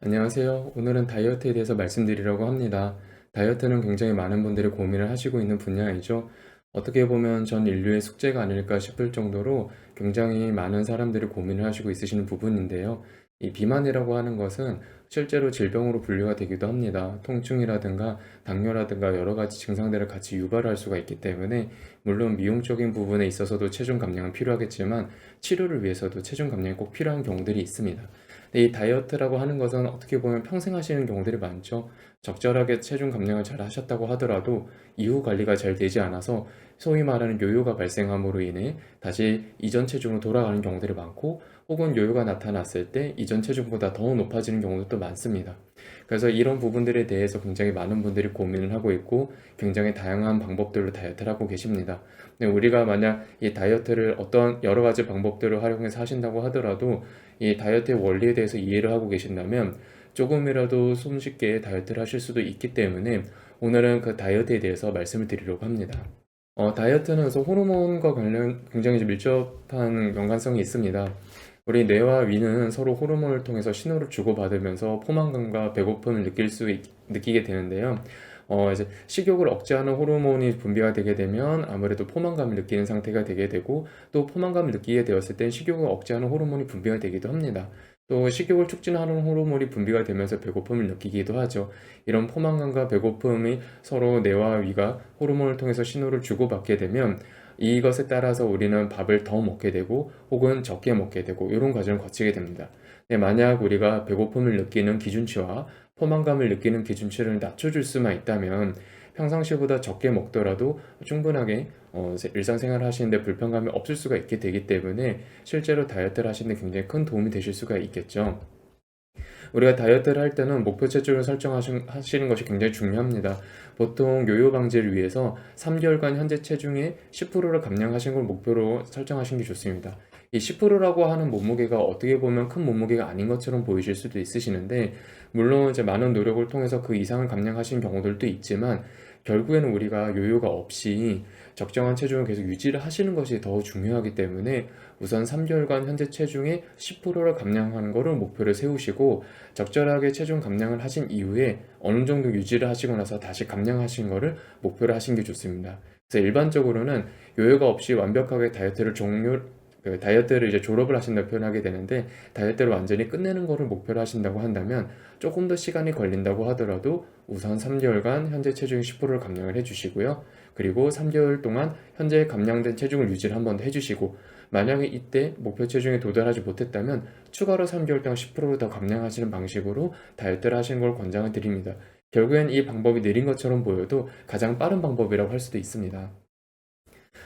안녕하세요. 오늘은 다이어트에 대해서 말씀드리려고 합니다. 다이어트는 굉장히 많은 분들이 고민을 하시고 있는 분야이죠. 어떻게 보면 전 인류의 숙제가 아닐까 싶을 정도로 굉장히 많은 사람들이 고민을 하시고 있으시는 부분인데요. 이 비만이라고 하는 것은 실제로 질병으로 분류가 되기도 합니다. 통증이라든가 당뇨라든가 여러 가지 증상들을 같이 유발할 수가 있기 때문에 물론 미용적인 부분에 있어서도 체중 감량은 필요하겠지만 치료를 위해서도 체중 감량이 꼭 필요한 경우들이 있습니다. 근데 이 다이어트라고 하는 것은 어떻게 보면 평생 하시는 경우들이 많죠. 적절하게 체중 감량을 잘 하셨다고 하더라도 이후 관리가 잘 되지 않아서 소위 말하는 요요가 발생함으로 인해 다시 이전 체중으로 돌아가는 경우들이 많고, 혹은 요요가 나타났을 때 이전 체중보다 더 높아지는 경우도 많습니다. 그래서 이런 부분들에 대해서 굉장히 많은 분들이 고민을 하고 있고 굉장히 다양한 방법들로 다이어트를 하고 계십니다. 근데 우리가 만약 이 다이어트를 어떤 여러 가지 방법들을 활용해서 하신다고 하더라도 이 다이어트의 원리에 대해서 이해를 하고 계신다면 조금이라도 손쉽게 다이어트를 하실 수도 있기 때문에 오늘은 그 다이어트에 대해서 말씀을 드리려고 합니다. 다이어트는 그래서 호르몬과 관련 굉장히 밀접한 연관성이 있습니다. 우리 뇌와 위는 서로 호르몬을 통해서 신호를 주고받으면서 포만감과 배고픔을 느끼게 되는데요. 이제 식욕을 억제하는 호르몬이 분비가 되게 되면 아무래도 포만감을 느끼는 상태가 되게 되고, 또 포만감을 느끼게 되었을 땐 식욕을 억제하는 호르몬이 분비가 되기도 합니다. 또 식욕을 촉진하는 호르몬이 분비가 되면서 배고픔을 느끼기도 하죠. 이런 포만감과 배고픔이 서로 뇌와 위가 호르몬을 통해서 신호를 주고받게 되면 이것에 따라서 우리는 밥을 더 먹게 되고 혹은 적게 먹게 되고 이런 과정을 거치게 됩니다. 만약 우리가 배고픔을 느끼는 기준치와 포만감을 느끼는 기준치를 낮춰줄 수만 있다면 평상시보다 적게 먹더라도 충분하게 일상생활 하시는데 불편감이 없을 수가 있게 되기 때문에 실제로 다이어트를 하시는데 굉장히 큰 도움이 되실 수가 있겠죠. 우리가 다이어트를 할 때는 목표 체중을 설정하시는 것이 굉장히 중요합니다. 보통 요요 방지를 위해서 3개월간 현재 체중의 10%를 감량하신 걸 목표로 설정하시는 게 좋습니다. 이 10%라고 하는 몸무게가 어떻게 보면 큰 몸무게가 아닌 것처럼 보이실 수도 있으시는데, 물론 이제 많은 노력을 통해서 그 이상을 감량하신 경우들도 있지만 결국에는 우리가 요요가 없이 적정한 체중을 계속 유지를 하시는 것이 더 중요하기 때문에 우선 3개월간 현재 체중의 10%를 감량하는 것을 목표를 세우시고, 적절하게 체중 감량을 하신 이후에 어느 정도 유지를 하시고 나서 다시 감량하신 거를 목표로 하신 게 좋습니다. 그래서 일반적으로는 요요가 없이 완벽하게 다이어트를 이제 졸업을 하신다고 표현하게 되는데, 다이어트를 완전히 끝내는 거를 목표로 하신다고 한다면 조금 더 시간이 걸린다고 하더라도 우선 3개월간 현재 체중 10%를 감량을 해주시고요. 그리고 3개월 동안 현재 감량된 체중을 유지를 한 번 더 해주시고, 만약에 이때 목표 체중에 도달하지 못했다면 추가로 3개월 동안 10%더 감량하시는 방식으로 다이어트를 하시는 걸 권장을 드립니다. 결국엔 이 방법이 느린 것처럼 보여도 가장 빠른 방법이라고 할 수도 있습니다.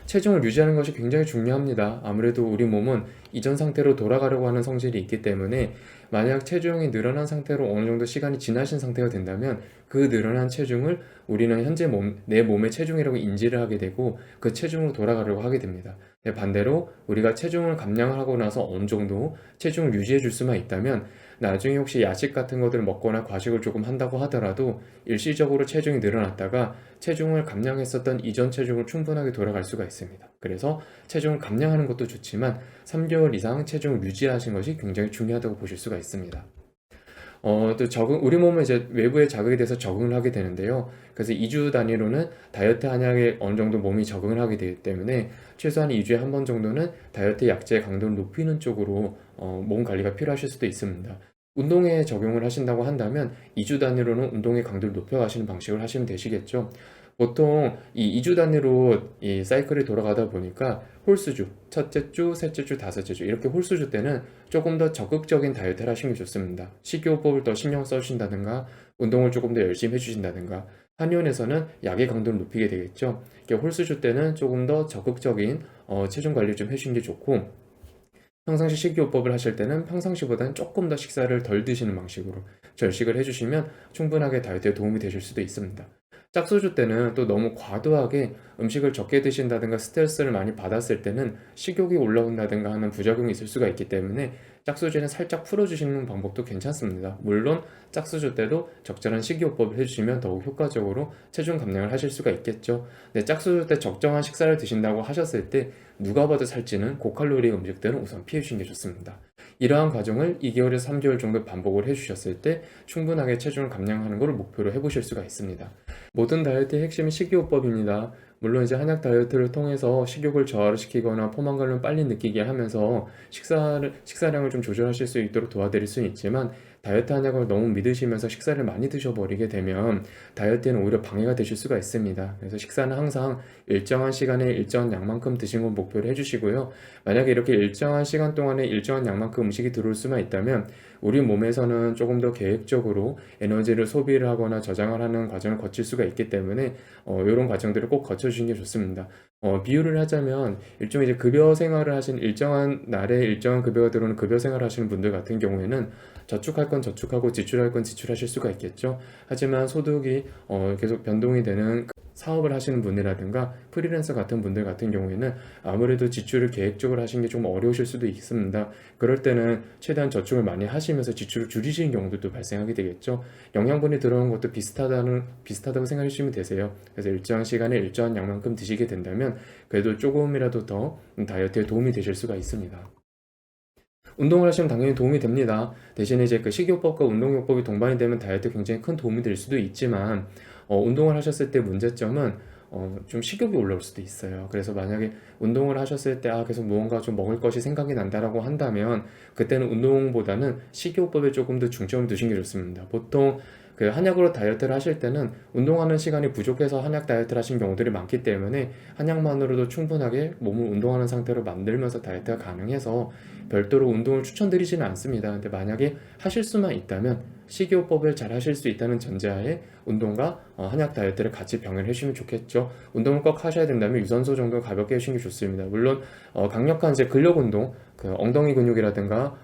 체중을 유지하는 것이 굉장히 중요합니다. 아무래도 우리 몸은 이전 상태로 돌아가려고 하는 성질이 있기 때문에 만약 체중이 늘어난 상태로 어느 정도 시간이 지나신 상태가 된다면 그 늘어난 체중을 우리는 현재 내 몸의 체중이라고 인지를 하게 되고 그 체중으로 돌아가려고 하게 됩니다. 반대로 우리가 체중을 감량을 하고 나서 어느 정도 체중을 유지해 줄 수만 있다면 나중에 혹시 야식 같은 것들을 먹거나 과식을 조금 한다고 하더라도 일시적으로 체중이 늘어났다가 체중을 감량했었던 이전 체중을 충분하게 돌아갈 수가 있습니다. 그래서 체중을 감량하는 것도 좋지만 3개월 이상 체중을 유지하신 것이 굉장히 중요하다고 보실 수가 있습니다. 또 우리 몸은 이제 외부의 자극에 대해서 적응을 하게 되는데요. 그래서 2주 단위로는 다이어트 한약에 어느 정도 몸이 적응을 하게 되기 때문에 최소한 2주에 한 번 정도는 다이어트 약제의 강도를 높이는 쪽으로 몸 관리가 필요하실 수도 있습니다. 운동에 적용을 하신다고 한다면 2주 단위로는 운동의 강도를 높여가시는 방식을 하시면 되시겠죠. 보통 이 2주 단위로 이 사이클이 돌아가다 보니까 홀수주, 첫째 주, 셋째 주, 다섯째 주 이렇게 홀수주 때는 조금 더 적극적인 다이어트를 하시는 게 좋습니다. 식이요법을 더 신경 써주신다든가 운동을 조금 더 열심히 해주신다든가, 한의원에서는 약의 강도를 높이게 되겠죠. 이렇게 홀수주 때는 조금 더 적극적인 체중 관리를 좀 해주시는 게 좋고, 평상시 식이요법을 하실 때는 평상시보다는 조금 더 식사를 덜 드시는 방식으로 절식을 해주시면 충분하게 다이어트에 도움이 되실 수도 있습니다. 짝소주 때는 또 너무 과도하게 음식을 적게 드신다든가 스트레스를 많이 받았을 때는 식욕이 올라온다든가 하는 부작용이 있을 수가 있기 때문에 짝소주는 살짝 풀어주시는 방법도 괜찮습니다. 물론 짝소주 때도 적절한 식이요법을 해주시면 더욱 효과적으로 체중 감량을 하실 수가 있겠죠. 근데 짝소주 때 적정한 식사를 드신다고 하셨을 때 누가 봐도 살찌는 고칼로리 음식들은 우선 피해 주시는 게 좋습니다. 이러한 과정을 2개월에서 3개월 정도 반복을 해주셨을 때 충분하게 체중을 감량하는 것을 목표로 해보실 수가 있습니다. 모든 다이어트의 핵심은 식이요법입니다. 물론 이제 한약 다이어트를 통해서 식욕을 저하를 시키거나 포만감을 빨리 느끼게 하면서 식사량을 좀 조절하실 수 있도록 도와드릴 수는 있지만, 다이어트 한약을 너무 믿으시면서 식사를 많이 드셔버리게 되면 다이어트에는 오히려 방해가 되실 수가 있습니다. 그래서 식사는 항상 일정한 시간에 일정한 양만큼 드시는 걸 목표로 해주시고요. 만약에 이렇게 일정한 시간 동안에 일정한 양만큼 음식이 들어올 수만 있다면 우리 몸에서는 조금 더 계획적으로 에너지를 소비를 하거나 저장을 하는 과정을 거칠 수가 있기 때문에 이런 과정들을 꼭 거쳐주시는 게 좋습니다. 비유를 하자면 일종의 이제 급여 생활을 하신, 일정한 날에 일정한 급여가 들어오는 급여 생활을 하시는 분들 같은 경우에는 저축할 건 저축하고 지출할 건 지출하실 수가 있겠죠. 하지만 소득이 계속 변동이 되는 사업을 하시는 분이라든가 프리랜서 같은 분들 같은 경우에는 아무래도 지출을 계획적으로 하시는 게 좀 어려우실 수도 있습니다. 그럴 때는 최대한 저축을 많이 하시면서 지출을 줄이시는 경우도 발생하게 되겠죠. 영양분이 들어오는 것도 비슷하다고 생각해 주시면 되세요. 그래서 일정한 시간에 일정한 양만큼 드시게 된다면 그래도 조금이라도 더 다이어트에 도움이 되실 수가 있습니다. 운동을 하시면 당연히 도움이 됩니다. 대신에 이제 그 식이요법과 운동요법이 동반이 되면 다이어트에 굉장히 큰 도움이 될 수도 있지만, 운동을 하셨을 때 문제점은 좀 식욕이 올라올 수도 있어요. 그래서 만약에 운동을 하셨을 때 계속 무언가 좀 먹을 것이 생각이 난다라고 한다면 그때는 운동보다는 식이요법에 조금 더 중점을 두시는 게 좋습니다. 보통 그 한약으로 다이어트를 하실 때는 운동하는 시간이 부족해서 한약 다이어트를 하신 경우들이 많기 때문에 한약만으로도 충분하게 몸을 운동하는 상태로 만들면서 다이어트가 가능해서 별도로 운동을 추천드리지는 않습니다. 근데 만약에 하실 수만 있다면 식이요법을 잘 하실 수 있다는 전제하에 운동과 한약 다이어트를 같이 병행을 해주시면 좋겠죠. 운동을 꼭 하셔야 된다면 유산소 정도 가볍게 해주시는 게 좋습니다. 물론 강력한 이제 근력 운동, 그 엉덩이 근육이라든가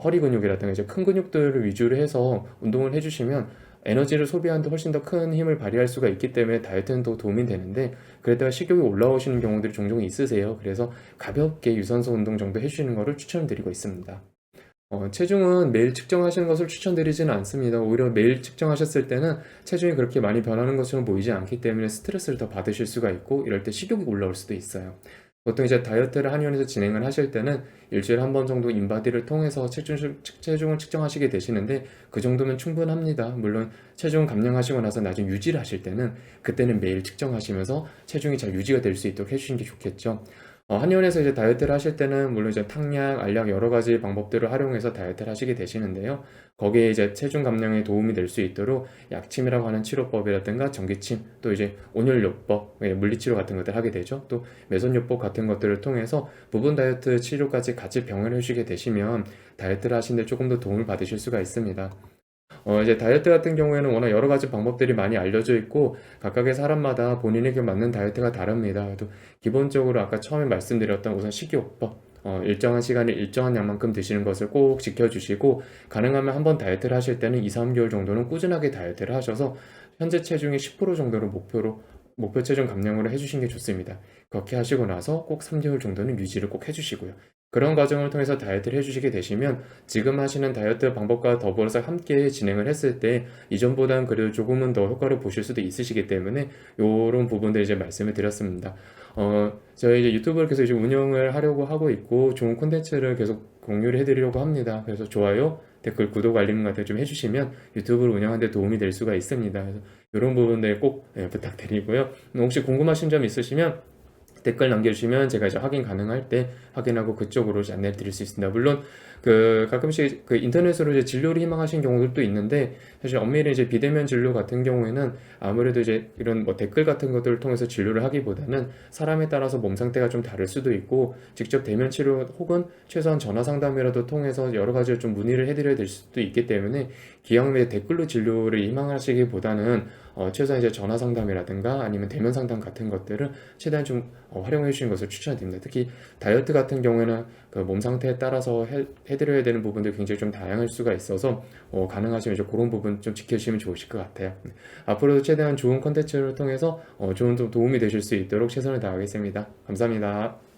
허리 근육이라든가 이제 큰 근육들을 위주로 해서 운동을 해주시면 에너지를 소비하는데 훨씬 더 큰 힘을 발휘할 수가 있기 때문에 다이어트는 더 도움이 되는데, 그랬다가 식욕이 올라오시는 경우들이 종종 있으세요. 그래서 가볍게 유산소 운동 정도 해주시는 것을 추천드리고 있습니다. 체중은 매일 측정하시는 것을 추천드리지는 않습니다. 오히려 매일 측정하셨을 때는 체중이 그렇게 많이 변하는 것처럼 보이지 않기 때문에 스트레스를 더 받으실 수가 있고, 이럴 때 식욕이 올라올 수도 있어요. 보통 이제 다이어트를 한의원에서 진행을 하실 때는 일주일에 한 번 정도 인바디를 통해서 체중을 측정하시게 되시는데 그 정도면 충분합니다. 물론 체중 감량하시고 나서 나중에 유지를 하실 때는 그때는 매일 측정하시면서 체중이 잘 유지가 될 수 있도록 해주시는 게 좋겠죠. 한의원에서 이제 다이어트를 하실 때는 물론 이제 탕약, 알약 여러 가지 방법들을 활용해서 다이어트를 하시게 되시는데요. 거기에 이제 체중 감량에 도움이 될 수 있도록 약침이라고 하는 치료법이라든가 전기침, 또 이제 온열요법, 물리치료 같은 것들 하게 되죠. 또 메손요법 같은 것들을 통해서 부분 다이어트 치료까지 같이 병행을 해주시게 되시면 다이어트를 하시는데 조금 더 도움을 받으실 수가 있습니다. 이제 다이어트 같은 경우에는 워낙 여러 가지 방법들이 많이 알려져 있고 각각의 사람마다 본인에게 맞는 다이어트가 다릅니다. 또 기본적으로 아까 처음에 말씀드렸던 우선 식이요법, 일정한 시간에 일정한 양만큼 드시는 것을 꼭 지켜주시고, 가능하면 한번 다이어트를 하실 때는 2, 3개월 정도는 꾸준하게 다이어트를 하셔서 현재 체중의 10% 정도를 목표 체중 감량으로 해주시는 게 좋습니다. 그렇게 하시고 나서 꼭 3개월 정도는 유지를 꼭 해주시고요. 그런 과정을 통해서 다이어트를 해주시게 되시면 지금 하시는 다이어트 방법과 더불어서 함께 진행을 했을 때 이전보다는 그래도 조금은 더 효과를 보실 수도 있으시기 때문에 이런 부분들 이제 말씀을 드렸습니다. 저희 이제 유튜브를 계속 이제 운영을 하려고 하고 있고 좋은 콘텐츠를 계속 공유를 해드리려고 합니다. 그래서 좋아요, 댓글, 구독, 알림 같은 좀 해주시면 유튜브를 운영하는 데 도움이 될 수가 있습니다. 그래서 이런 부분들 꼭 부탁드리고요. 혹시 궁금하신 점 있으시면 댓글 남겨주시면 제가 이제 확인 가능할 때 확인하고 그쪽으로 이제 안내 드릴 수 있습니다. 물론 가끔씩 인터넷으로 이제 진료를 희망하시는 경우들도 있는데, 사실 엄밀히 이제 비대면 진료 같은 경우에는 아무래도 이제 이런 뭐 댓글 같은 것들을 통해서 진료를 하기보다는 사람에 따라서 몸 상태가 좀 다를 수도 있고 직접 대면 치료 혹은 최소한 전화 상담이라도 통해서 여러 가지를 좀 문의를 해드려야 될 수도 있기 때문에 기왕에 댓글로 진료를 희망하시기보다는 최소한 이제 전화 상담이라든가 아니면 대면 상담 같은 것들을 최대한 좀 활용해 주시는 것을 추천드립니다. 특히 다이어트 같은 경우에는 그 몸 상태에 따라서 해드려야 되는 부분들이 굉장히 좀 다양할 수가 있어서 가능하시면 이제 그런 부분 좀 지켜주시면 좋으실 것 같아요. 앞으로도 최대한 좋은 컨텐츠를 통해서 좋은 도움이 되실 수 있도록 최선을 다하겠습니다. 감사합니다.